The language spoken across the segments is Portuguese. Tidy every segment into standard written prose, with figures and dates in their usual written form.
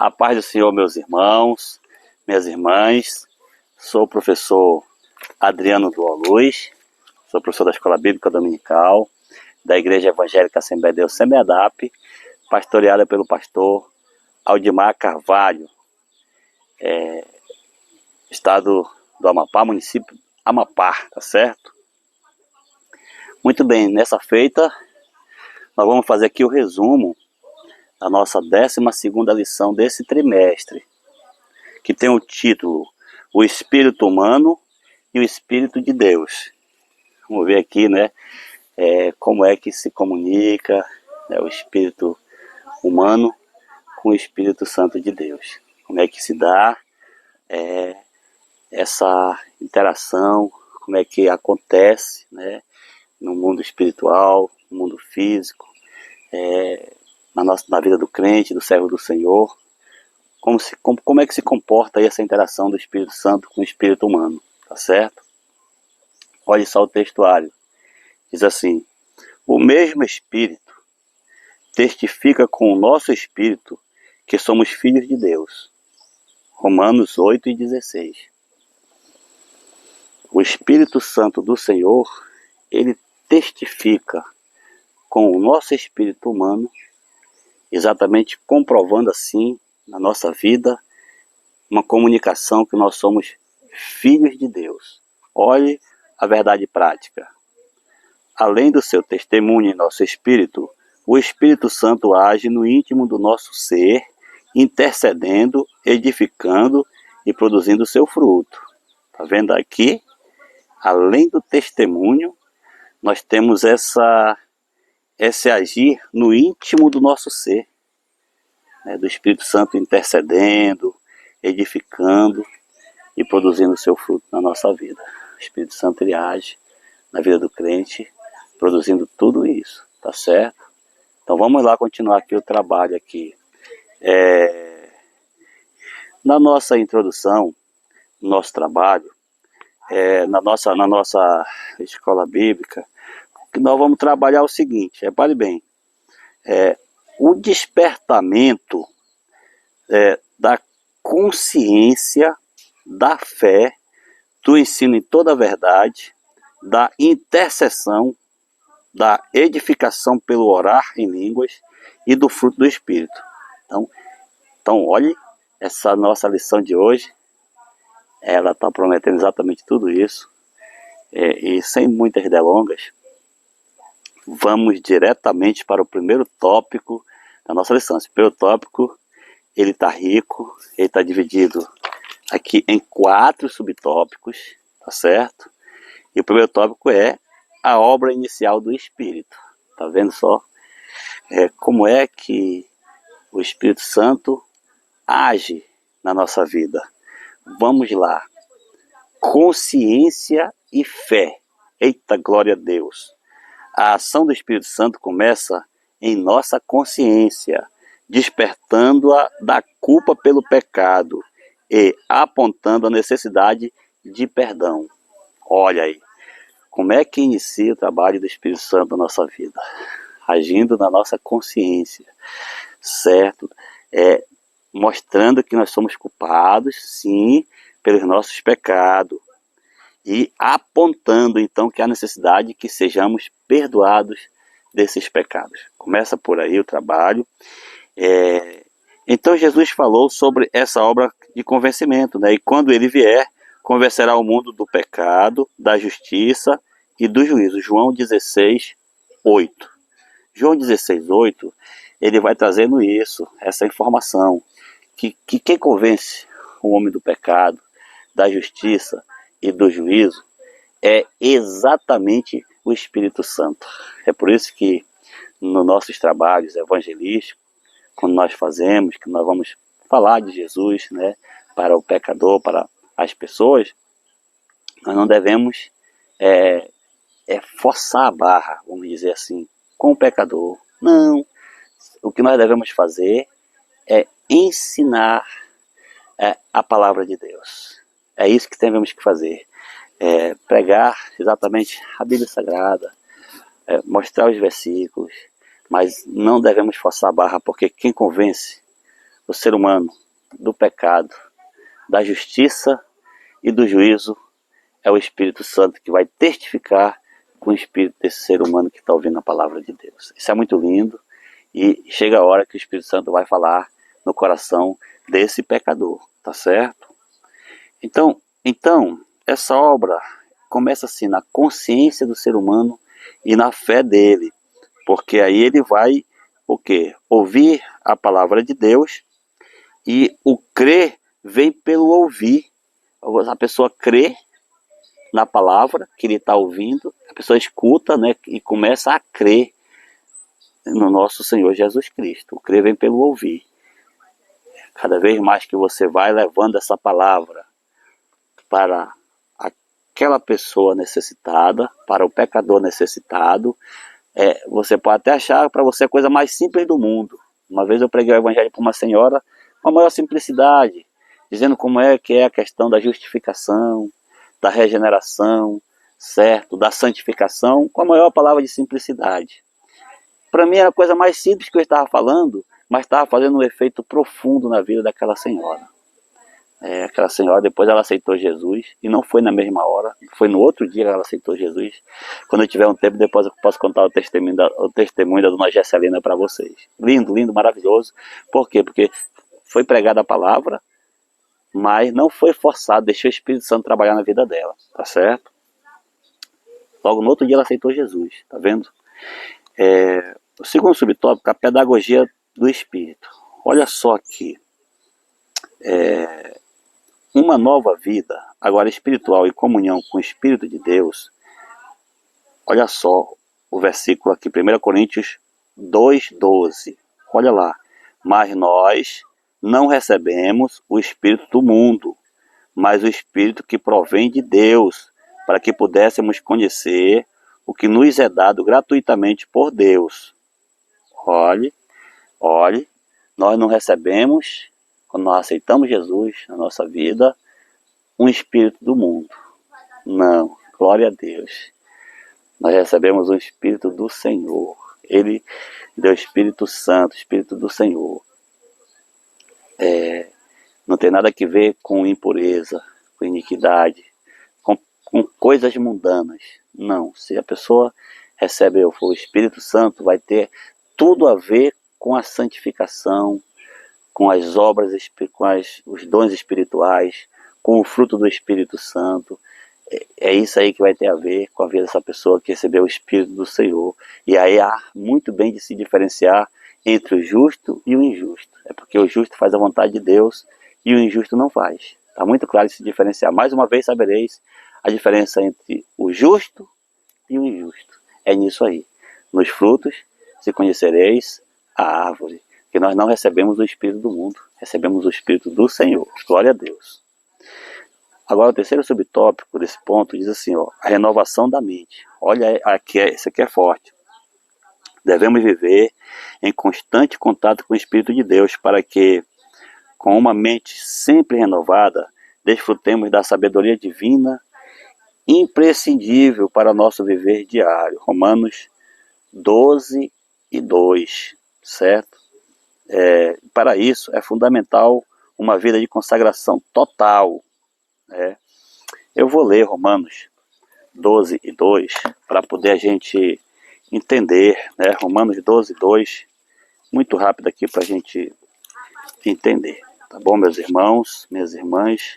A paz do Senhor, meus irmãos, minhas irmãs. Sou o professor Adriano Dualuz, sou professor da Escola Bíblica Dominical, da Igreja Evangélica Assembleia de Deus Semeadap, pastoreada pelo pastor Aldimar Carvalho, estado do Amapá, município Amapá, tá certo? Muito bem, nessa feita, nós vamos fazer aqui o resumo da nossa 12ª lição desse trimestre, que tem o título O Espírito Humano e o Espírito de Deus. Vamos ver aqui, né, como é que se comunica, né, o Espírito Humano com o Espírito Santo de Deus. Como é que se dá essa interação, como é que acontece, né, no mundo espiritual, no mundo físico, na vida do crente, do servo do Senhor. Como é que se comporta aí essa interação do Espírito Santo com o Espírito humano, tá certo? Olha só o textuário. Diz assim: o mesmo Espírito testifica com o nosso Espírito que somos filhos de Deus. Romanos 8:16. O Espírito Santo do Senhor, ele testifica com o nosso espírito humano, exatamente comprovando assim na nossa vida uma comunicação que nós somos filhos de Deus. Olhe a verdade prática. Além do seu testemunho em nosso espírito, o Espírito Santo age no íntimo do nosso ser, intercedendo, edificando e produzindo o seu fruto. Está vendo aqui? Além do testemunho, nós temos esse agir no íntimo do nosso ser, né, do Espírito Santo intercedendo, edificando e produzindo o seu fruto na nossa vida. O Espírito Santo, ele age na vida do crente, produzindo tudo isso, tá certo? Então vamos lá continuar aqui o trabalho aqui. Na nossa introdução, no nosso trabalho, na nossa escola bíblica, que nós vamos trabalhar o seguinte, repare bem, o despertamento da consciência, da fé, do ensino em toda a verdade, da intercessão, da edificação pelo orar em línguas e do fruto do Espírito. Então olhe, essa nossa lição de hoje, ela está prometendo exatamente tudo isso, e sem muitas delongas, vamos diretamente para o primeiro tópico da nossa lição. Esse primeiro tópico, ele está rico, ele está dividido aqui em 4 subtópicos, tá certo? E o primeiro tópico é a obra inicial do Espírito. Tá vendo só? Como é que o Espírito Santo age na nossa vida? Vamos lá. Consciência e fé. Eita, glória a Deus! A ação do Espírito Santo começa em nossa consciência, despertando-a da culpa pelo pecado e apontando a necessidade de perdão. Olha aí, como é que inicia o trabalho do Espírito Santo na nossa vida? Agindo na nossa consciência, certo? Mostrando que nós somos culpados, sim, pelos nossos pecados. E apontando então que há necessidade que sejamos perdoados desses pecados. Começa por aí o trabalho. Então Jesus falou sobre essa obra de convencimento, né? E quando ele vier, convencerá o mundo do pecado, da justiça e do juízo. João 16:8. João 16:8, ele vai trazendo isso, essa informação, que quem convence o homem do pecado, da justiça e do juízo é exatamente o Espírito Santo. É por isso que nos nossos trabalhos evangelísticos, quando nós fazemos, que nós vamos falar de Jesus, né, para o pecador, para as pessoas, nós não devemos forçar a barra, vamos dizer assim, com o pecador. Não. O que nós devemos fazer é ensinar a palavra de Deus. É isso que devemos que fazer. Pregar exatamente a Bíblia Sagrada, mostrar os versículos, mas não devemos forçar a barra, porque quem convence do ser humano, do pecado, da justiça e do juízo, é o Espírito Santo que vai testificar com o espírito desse ser humano que está ouvindo a palavra de Deus. Isso é muito lindo e chega a hora que o Espírito Santo vai falar no coração desse pecador, tá certo? Então essa obra começa assim na consciência do ser humano e na fé dele, porque aí ele vai o quê? Ouvir a palavra de Deus, e o crer vem pelo ouvir. A pessoa crê na palavra que ele está ouvindo, a pessoa escuta, né, e começa a crer no nosso Senhor Jesus Cristo. O crer vem pelo ouvir. Cada vez mais que você vai levando essa palavra para aquela pessoa necessitada, para o pecador necessitado, você pode até achar para você a coisa mais simples do mundo. Uma vez eu preguei o evangelho para uma senhora com a maior simplicidade, dizendo como é que é a questão da justificação, da regeneração, certo, da santificação, com a maior palavra de simplicidade. Para mim era a coisa mais simples que eu estava falando, mas estava fazendo um efeito profundo na vida daquela senhora. Aquela senhora, depois ela aceitou Jesus, e não foi na mesma hora, foi no outro dia que ela aceitou Jesus. Quando eu tiver um tempo, depois eu posso contar o testemunho da dona Gesselina para vocês. Lindo, lindo, maravilhoso. Por quê? Porque foi pregada a palavra, mas não foi forçado, deixou o Espírito Santo trabalhar na vida dela, tá certo? Logo no outro dia ela aceitou Jesus, tá vendo? O segundo subtópico, a pedagogia do Espírito. Olha só aqui. Uma nova vida, agora espiritual e comunhão com o Espírito de Deus. Olha só o versículo aqui, 1 Coríntios 2,12. Olha lá. Mas nós não recebemos o Espírito do mundo, mas o Espírito que provém de Deus, para que pudéssemos conhecer o que nos é dado gratuitamente por Deus. Olhe, nós não recebemos, quando nós aceitamos Jesus na nossa vida, um espírito do mundo. Não, glória a Deus. Nós recebemos o Espírito do Senhor. Ele deu o Espírito Santo, o Espírito do Senhor. Não tem nada a ver com impureza, com iniquidade, com coisas mundanas. Não, se a pessoa recebe o Espírito Santo, vai ter tudo a ver com a santificação, com as obras, com os dons espirituais, com o fruto do Espírito Santo. É isso aí que vai ter a ver com a vida dessa pessoa que recebeu o Espírito do Senhor. E aí há muito bem de se diferenciar entre o justo e o injusto. É porque o justo faz a vontade de Deus e o injusto não faz. Está muito claro de se diferenciar. Mais uma vez sabereis a diferença entre o justo e o injusto. É nisso aí. Nos frutos se conhecereis a árvore. Que nós não recebemos o Espírito do mundo, recebemos o Espírito do Senhor. Glória a Deus. Agora o terceiro subtópico desse ponto diz assim, a renovação da mente. Olha, esse aqui é forte. Devemos viver em constante contato com o Espírito de Deus para que, com uma mente sempre renovada, desfrutemos da sabedoria divina imprescindível para nosso viver diário. Romanos 12:2, certo? Para isso é fundamental uma vida de consagração total. Eu vou ler Romanos 12:2 para poder a gente entender, Romanos 12:2, muito rápido aqui para a gente entender, tá bom, meus irmãos, minhas irmãs?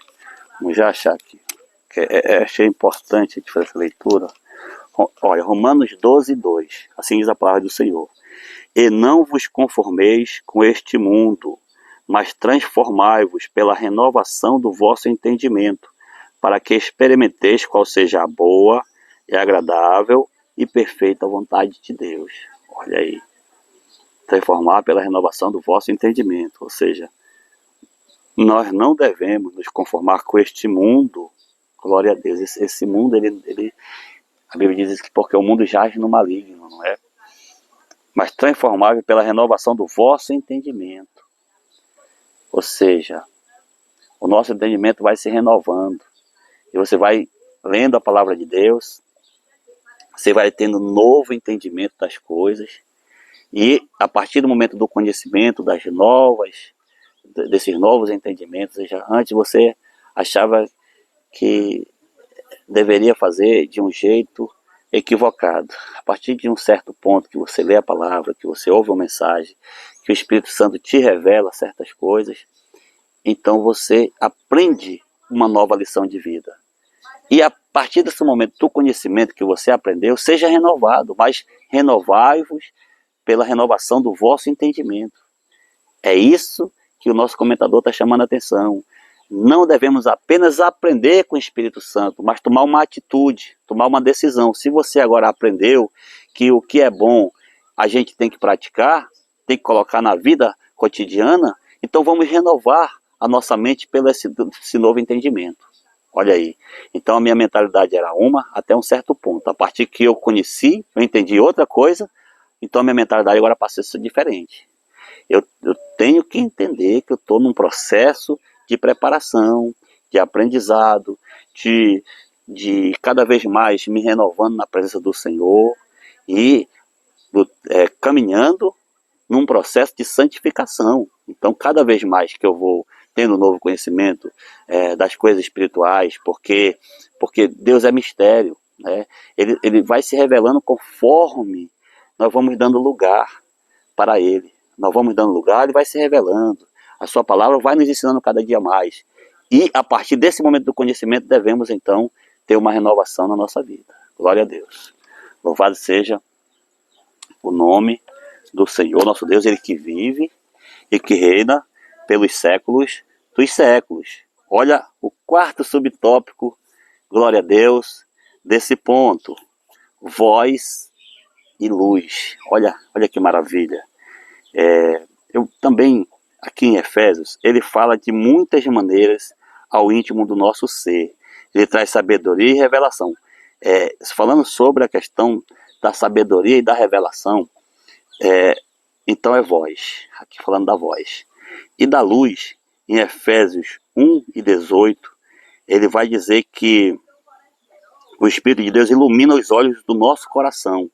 Vamos já achar aqui, achei importante a gente fazer essa leitura. Olha, Romanos 12:2, assim diz a palavra do Senhor. E não vos conformeis com este mundo, mas transformai-vos pela renovação do vosso entendimento, para que experimenteis qual seja a boa e agradável e perfeita vontade de Deus. Olha aí. Transformar pela renovação do vosso entendimento. Ou seja, nós não devemos nos conformar com este mundo. Glória a Deus. Esse mundo, a Bíblia diz que porque o mundo jaz no maligno, não é? Mas transformável pela renovação do vosso entendimento. Ou seja, o nosso entendimento vai se renovando. E você vai lendo a palavra de Deus, você vai tendo um novo entendimento das coisas. E a partir do momento do conhecimento das novas desses novos entendimentos. Antes você achava que deveria fazer de um jeito equivocado. A partir de um certo ponto que você lê a palavra, que você ouve uma mensagem, que o Espírito Santo te revela certas coisas, então você aprende uma nova lição de vida. E a partir desse momento do conhecimento que você aprendeu, seja renovado, mas renovai-vos pela renovação do vosso entendimento. É isso que o nosso comentador está chamando a atenção. Não devemos apenas aprender com o Espírito Santo, mas tomar uma atitude, tomar uma decisão. Se você agora aprendeu que o que é bom a gente tem que praticar, tem que colocar na vida cotidiana, então vamos renovar a nossa mente pelo esse novo entendimento. Olha aí. Então a minha mentalidade era uma até um certo ponto. A partir que eu conheci, eu entendi outra coisa, então a minha mentalidade agora passou a ser diferente. Eu tenho que entender que eu estou num processo de preparação, de aprendizado, de cada vez mais me renovando na presença do Senhor e caminhando num processo de santificação. Então, cada vez mais que eu vou tendo novo conhecimento das coisas espirituais, porque Deus é mistério, né? Ele vai se revelando conforme nós vamos dando lugar para Ele. Nós vamos dando lugar, Ele vai se revelando. A sua palavra vai nos ensinando cada dia mais. E a partir desse momento do conhecimento, devemos então ter uma renovação na nossa vida. Glória a Deus. Louvado seja o nome do Senhor, nosso Deus, Ele que vive e que reina pelos séculos dos séculos. Olha o quarto subtópico, glória a Deus, desse ponto. Voz e luz. Olha que maravilha. Eu também, aqui em Efésios, ele fala de muitas maneiras ao íntimo do nosso ser. Ele traz sabedoria e revelação. Falando sobre a questão da sabedoria e da revelação, então é voz, aqui falando da voz. E da luz, em Efésios 1:18, ele vai dizer que o Espírito de Deus ilumina os olhos do nosso coração.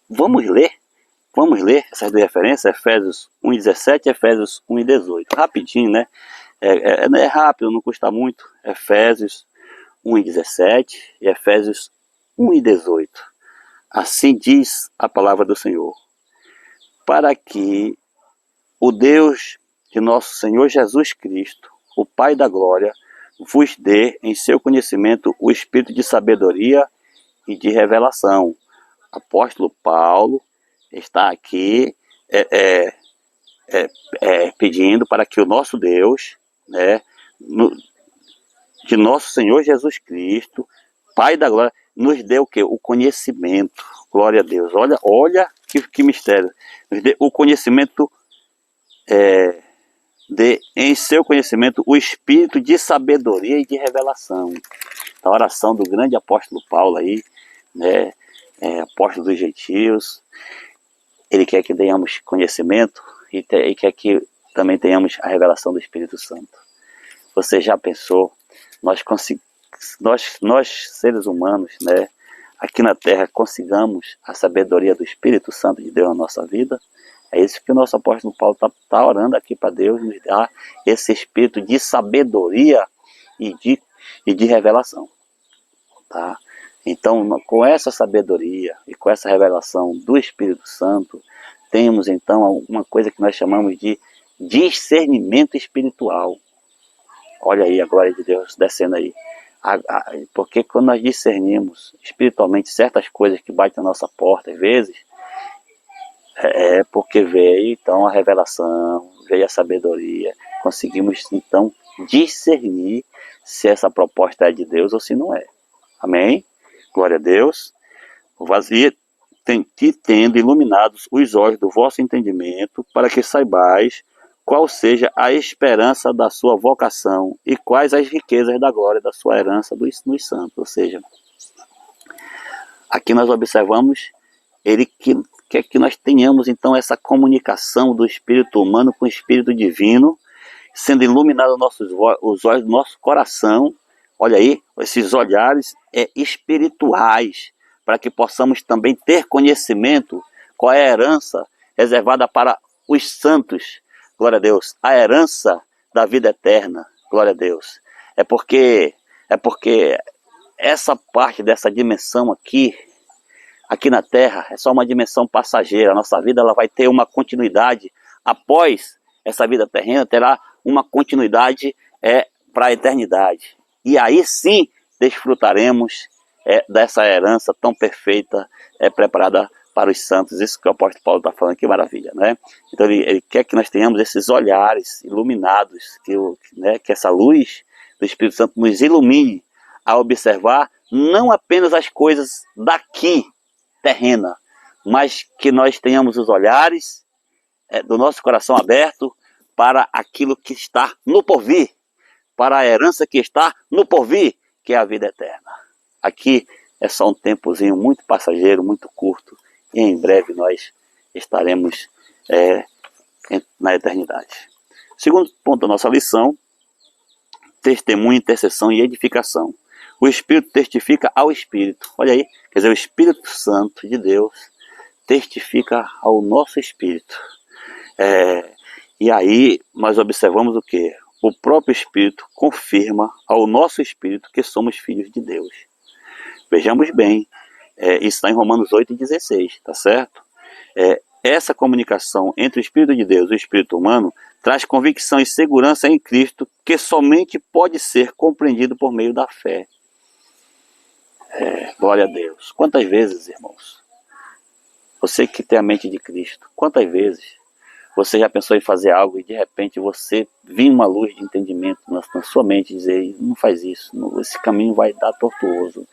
Vamos ler essas duas referências, Efésios 1:17 e Efésios 1:18. Rapidinho, né? É rápido, não custa muito. Efésios 1:17 e Efésios 1:18. Assim diz a palavra do Senhor. Para que o Deus de nosso Senhor Jesus Cristo, o Pai da glória, vos dê em seu conhecimento o espírito de sabedoria e de revelação. Apóstolo Paulo está aqui pedindo para que o nosso Deus, né, de nosso Senhor Jesus Cristo, Pai da glória, nos dê o quê? O conhecimento. Glória a Deus. Olha que mistério. Nos dê o conhecimento, em seu conhecimento, o espírito de sabedoria e de revelação. A oração do grande apóstolo Paulo aí, né, apóstolo dos gentios. Ele quer que tenhamos conhecimento e quer que também tenhamos a revelação do Espírito Santo. Você já pensou, nós seres humanos, né, aqui na Terra, consigamos a sabedoria do Espírito Santo de Deus na nossa vida? É isso que o nosso apóstolo Paulo está orando aqui para Deus, nos dar esse espírito de sabedoria e de revelação. Tá? Então, com essa sabedoria e com essa revelação do Espírito Santo, temos então uma coisa que nós chamamos de discernimento espiritual. Olha aí a glória de Deus descendo aí. Porque quando nós discernimos espiritualmente certas coisas que batem na nossa porta, às vezes, porque veio então a revelação, veio a sabedoria, conseguimos então discernir se essa proposta é de Deus ou se não é. Amém? Glória a Deus. Vazia tendo iluminados os olhos do vosso entendimento, para que saibais qual seja a esperança da sua vocação e quais as riquezas da glória da sua herança nos santos. Ou seja, aqui nós observamos ele quer que nós tenhamos então essa comunicação do espírito humano com o espírito divino, sendo iluminados os olhos do nosso coração. Olha aí, esses olhares espirituais, para que possamos também ter conhecimento qual é a herança reservada para os santos. glória a Deus, a herança da vida eterna, glória a Deus. É porque essa parte dessa dimensão aqui na Terra, é só uma dimensão passageira. A nossa vida ela vai ter uma continuidade após essa vida terrena, terá uma continuidade para a eternidade. E aí sim desfrutaremos dessa herança tão perfeita, preparada para os santos. Isso que o apóstolo Paulo está falando, que maravilha, né? Então ele quer que nós tenhamos esses olhares iluminados, que essa luz do Espírito Santo nos ilumine a observar não apenas as coisas daqui, terrena, mas que nós tenhamos os olhares do nosso coração aberto para aquilo que está no porvir, para a herança que está no porvir, que é a vida eterna. Aqui é só um tempozinho muito passageiro, muito curto, e em breve nós estaremos na eternidade. Segundo ponto da nossa lição, testemunho, intercessão e edificação. O Espírito testifica ao Espírito. Olha aí, quer dizer, o Espírito Santo de Deus testifica ao nosso Espírito. E aí nós observamos o quê? O próprio Espírito confirma ao nosso Espírito que somos filhos de Deus. Vejamos bem, isso está em Romanos 8,16, tá certo? Essa comunicação entre o Espírito de Deus e o Espírito humano traz convicção e segurança em Cristo que somente pode ser compreendido por meio da fé. Glória a Deus. Quantas vezes, irmãos, você que tem a mente de Cristo, quantas vezes você já pensou em fazer algo e de repente você viu uma luz de entendimento na sua mente e dizer, não faz isso, esse caminho vai dar tortuoso,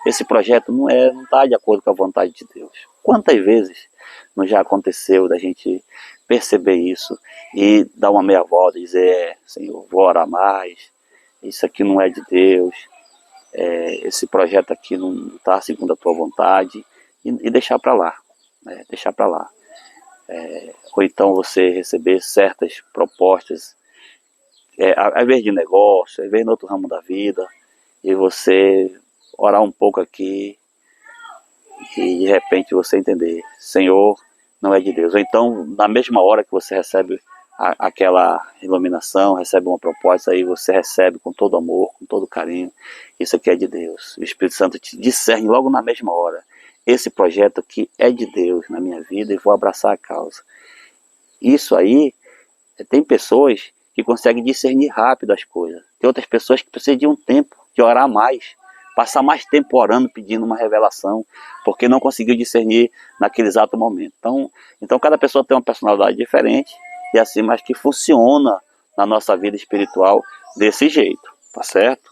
esse projeto não está de acordo com a vontade de Deus. Quantas vezes não já aconteceu da gente perceber isso e dar uma meia volta e dizer, Senhor, vou orar mais, isso aqui não é de Deus, esse projeto aqui não está segundo a tua vontade, e deixar para lá, deixar para lá. Ou então você receber certas propostas, ao invés de negócio, ao invés de outro ramo da vida, e você orar um pouco aqui, e de repente você entender, Senhor, não é de Deus. Ou então, na mesma hora que você recebe aquela iluminação, recebe uma proposta, aí você recebe com todo amor, com todo carinho, isso aqui é de Deus. O Espírito Santo te discerne logo na mesma hora, esse projeto aqui é de Deus na minha vida e vou abraçar a causa. Isso aí, tem pessoas que conseguem discernir rápido as coisas, tem outras pessoas que precisam de um tempo, de orar mais, passar mais tempo orando, pedindo uma revelação, porque não conseguiu discernir naquele exato momento. Então cada pessoa tem uma personalidade diferente, e assim, mas que funciona na nossa vida espiritual desse jeito, tá certo?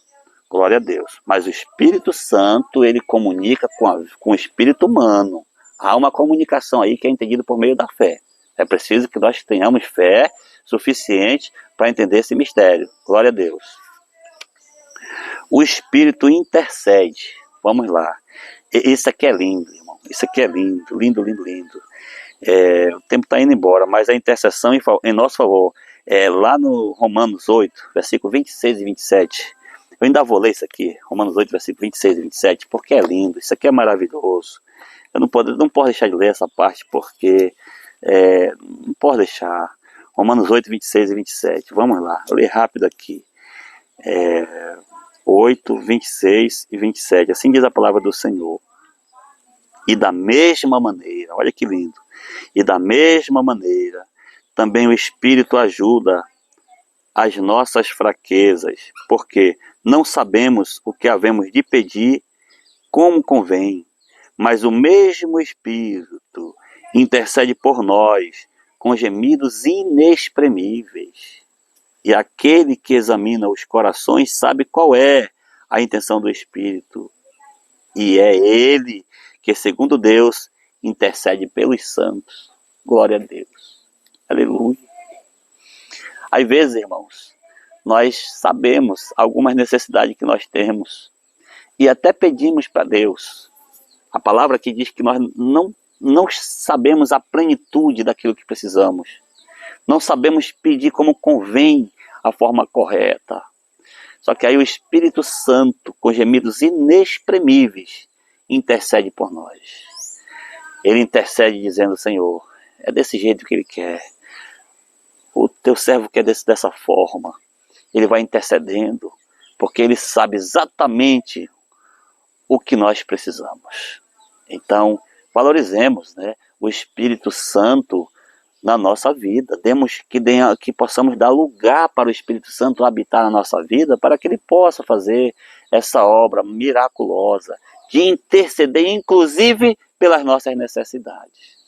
Glória a Deus. Mas o Espírito Santo, ele comunica com o espírito humano. Há uma comunicação aí que é entendida por meio da fé. É preciso que nós tenhamos fé suficiente para entender esse mistério. Glória a Deus. O Espírito intercede. Vamos lá. Isso aqui é lindo, irmão. Isso aqui é lindo, lindo, lindo, lindo. O tempo está indo embora, mas a intercessão em nosso favor, lá no Romanos 8, versículo 26 e 27, eu ainda vou ler isso aqui, Romanos 8, versículo 26 e 27, porque é lindo, isso aqui é maravilhoso. Eu não posso deixar de ler essa parte, porque não posso deixar. Romanos 8, 26 e 27, vamos lá, eu ler rápido aqui. 8, 26 e 27, assim diz a palavra do Senhor. E da mesma maneira, olha que lindo, e da mesma maneira, também o Espírito ajuda as nossas fraquezas, porque não sabemos o que havemos de pedir como convém, mas o mesmo Espírito intercede por nós com gemidos inexprimíveis. E aquele que examina os corações sabe qual é a intenção do Espírito, e é Ele que, segundo Deus, intercede pelos santos. Glória a Deus. Aleluia. Às vezes, irmãos, nós sabemos algumas necessidades que nós temos e até pedimos para Deus. A palavra aqui diz que nós não sabemos a plenitude daquilo que precisamos. Não sabemos pedir como convém, a forma correta. Só que aí o Espírito Santo, com gemidos inexprimíveis, intercede por nós. Ele intercede dizendo, Senhor, é desse jeito que Ele quer. o teu servo quer dessa forma. Ele vai intercedendo, porque ele sabe exatamente o que nós precisamos. Então, valorizemos, né, o Espírito Santo na nossa vida. Que possamos dar lugar para o Espírito Santo habitar na nossa vida, para que ele possa fazer essa obra miraculosa de interceder, inclusive, pelas nossas necessidades.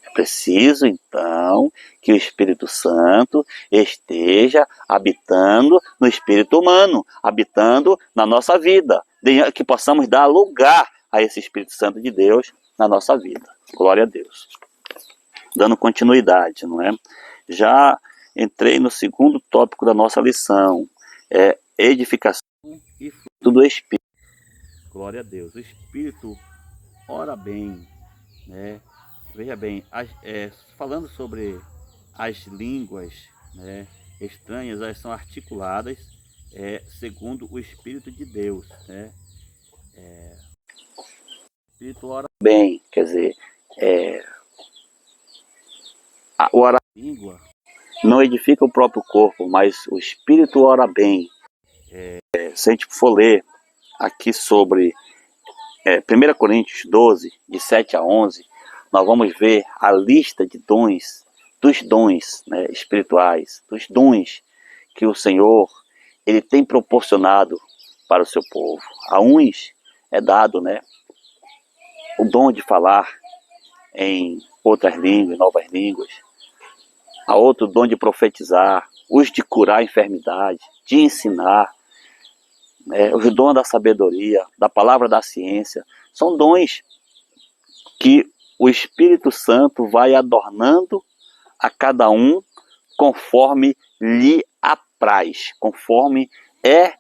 É preciso, então, que o Espírito Santo esteja habitando no espírito humano, habitando na nossa vida, que possamos dar lugar a esse Espírito Santo de Deus na nossa vida. Glória a Deus. Dando continuidade, não é? Já entrei no segundo tópico da nossa lição, edificação e fruto do Espírito. Glória a Deus. O Espírito ora bem, né? Veja bem, falando sobre as línguas, né, estranhas, elas são articuladas segundo o Espírito de Deus, né? O Espírito ora bem, quer dizer, o orar a língua não edifica o próprio corpo, mas o Espírito ora bem. Se a gente for ler aqui sobre 1 Coríntios 12, de 7 a 11, nós vamos ver a lista de dons, dos dons, né, espirituais, dos dons que o Senhor ele tem proporcionado para o seu povo. A uns é dado, né, o dom de falar em outras línguas, novas línguas. A outro o dom de profetizar, os de curar a enfermidade, de ensinar, os dons da sabedoria, da palavra da ciência. São dons que o Espírito Santo vai adornando a cada um conforme lhe apraz, conforme é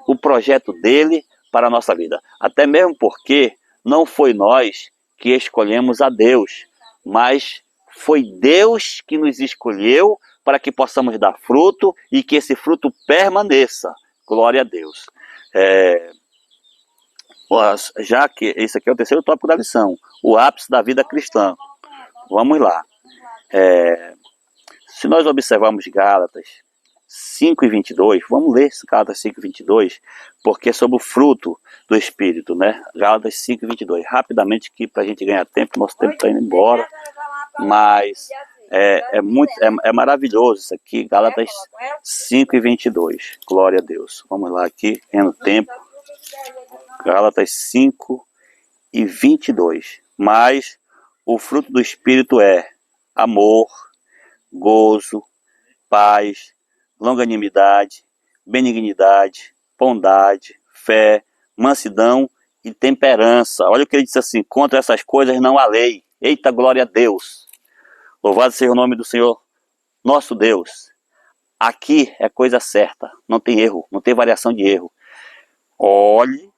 o projeto dele para a nossa vida. Até mesmo porque não foi nós que escolhemos a Deus, mas foi Deus que nos escolheu para que possamos dar fruto e que esse fruto permaneça. Glória a Deus. Já que esse aqui é o terceiro tópico da lição, o ápice da vida cristã. Vamos lá. Se nós observarmos Gálatas 5 e 22, vamos ler Gálatas 5 e 22, porque é sobre o fruto do Espírito, né? Gálatas 5 e 22. Rapidamente aqui, para a gente ganhar tempo, nosso tempo está indo embora, mas é maravilhoso isso aqui, Gálatas 5 e 22. Glória a Deus. Vamos lá aqui, no tempo. Gálatas 5 e 22. Mas o fruto do Espírito é amor, gozo, paz, longanimidade, benignidade, bondade, fé, mansidão e temperança. Olha o que ele diz assim: contra essas coisas não há lei. Eita, glória a Deus! Louvado seja o nome do Senhor, nosso Deus. Aqui é coisa certa, não tem erro, não tem variação de erro. Olhe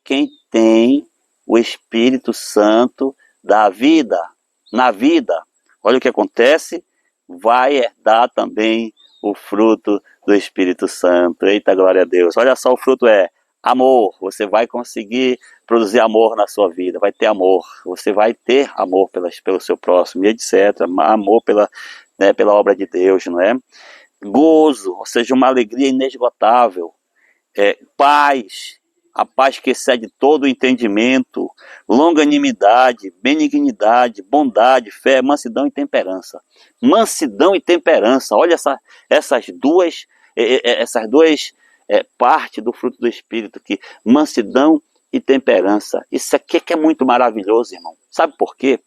quem tem o Espírito Santo da vida, na vida. Olha o que acontece, vai herdar também o fruto do Espírito Santo. Eita, glória a Deus. Olha só, o fruto é amor. Você vai conseguir produzir amor na sua vida, vai ter amor. Você vai ter amor pelo seu próximo, e etc. Amor pela obra de Deus, não é? Gozo, ou seja, uma alegria inesgotável. Paz, a paz que excede todo o entendimento, longanimidade, benignidade, bondade, fé, mansidão e temperança. Mansidão e temperança, olha essas duas partes do fruto do Espírito aqui, mansidão e temperança. Isso aqui é que é muito maravilhoso, irmão. Sabe por quê?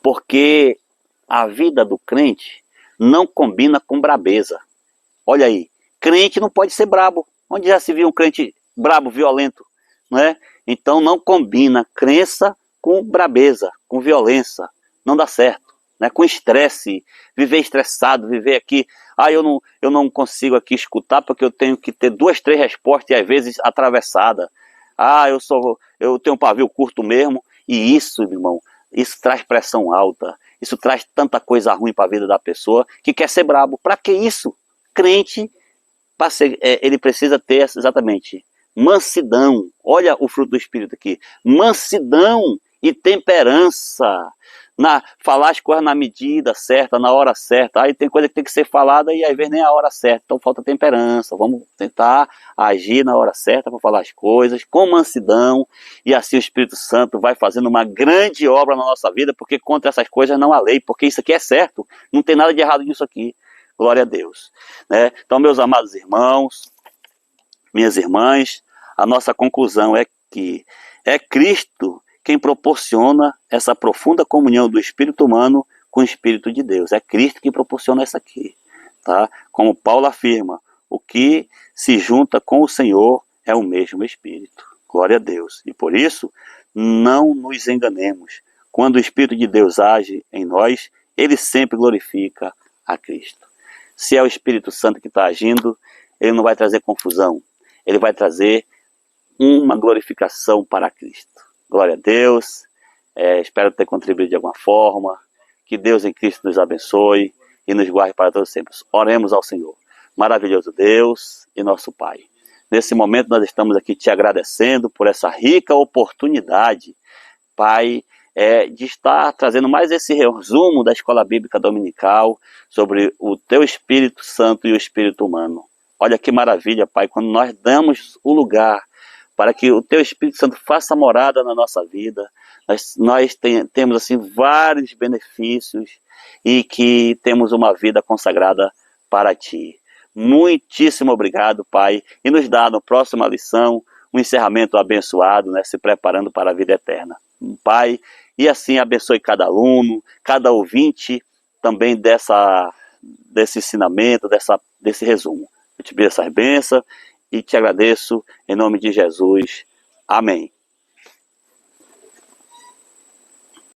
Porque a vida do crente não combina com brabeza. Olha aí, crente não pode ser brabo. Onde já se viu um crente brabo, violento, não é? Então não combina crença com brabeza, com violência, não dá certo, né? Com estresse, viver estressado, viver aqui, eu não consigo aqui escutar porque eu tenho que ter 2, 3 respostas e às vezes atravessada. Eu tenho um pavio curto mesmo, e isso, irmão, isso traz pressão alta, isso traz tanta coisa ruim para a vida da pessoa que quer ser brabo. Para que isso? Crente, ele precisa ter exatamente mansidão. Olha o fruto do Espírito aqui: mansidão e temperança. falar as coisas na medida certa, na hora certa. Aí tem coisa que tem que ser falada e às vezes nem a hora certa. Então falta temperança. Vamos tentar agir na hora certa para falar as coisas com mansidão. E assim o Espírito Santo vai fazendo uma grande obra na nossa vida, porque contra essas coisas não há lei. Porque isso aqui é certo. Não tem nada de errado nisso aqui. Glória a Deus. Né? Então, meus amados irmãos, minhas irmãs, a nossa conclusão é que é Cristo quem proporciona essa profunda comunhão do espírito humano com o Espírito de Deus. É Cristo que proporciona isso aqui. Tá? Como Paulo afirma, o que se junta com o Senhor é o mesmo Espírito. Glória a Deus. E por isso, não nos enganemos. Quando o Espírito de Deus age em nós, ele sempre glorifica a Cristo. Se é o Espírito Santo que está agindo, ele não vai trazer confusão. Ele vai trazer uma glorificação para Cristo. Glória a Deus. Espero ter contribuído de alguma forma. Que Deus em Cristo nos abençoe e nos guarde para todos sempre. Oremos ao Senhor. Maravilhoso Deus e nosso Pai. Nesse momento nós estamos aqui te agradecendo por essa rica oportunidade, Pai, de estar trazendo mais esse resumo da Escola Bíblica Dominical sobre o Teu Espírito Santo e o Espírito humano. Olha que maravilha, Pai, quando nós damos o lugar para que o Teu Espírito Santo faça morada na nossa vida. Nós temos assim vários benefícios e que temos uma vida consagrada para Ti. Muitíssimo obrigado, Pai, e nos dá na próxima lição um encerramento abençoado, né, se preparando para a vida eterna. Pai, e assim abençoe cada aluno, cada ouvinte também desse ensinamento, desse resumo. Eu te peço essas bênçãos e te agradeço em nome de Jesus. Amém.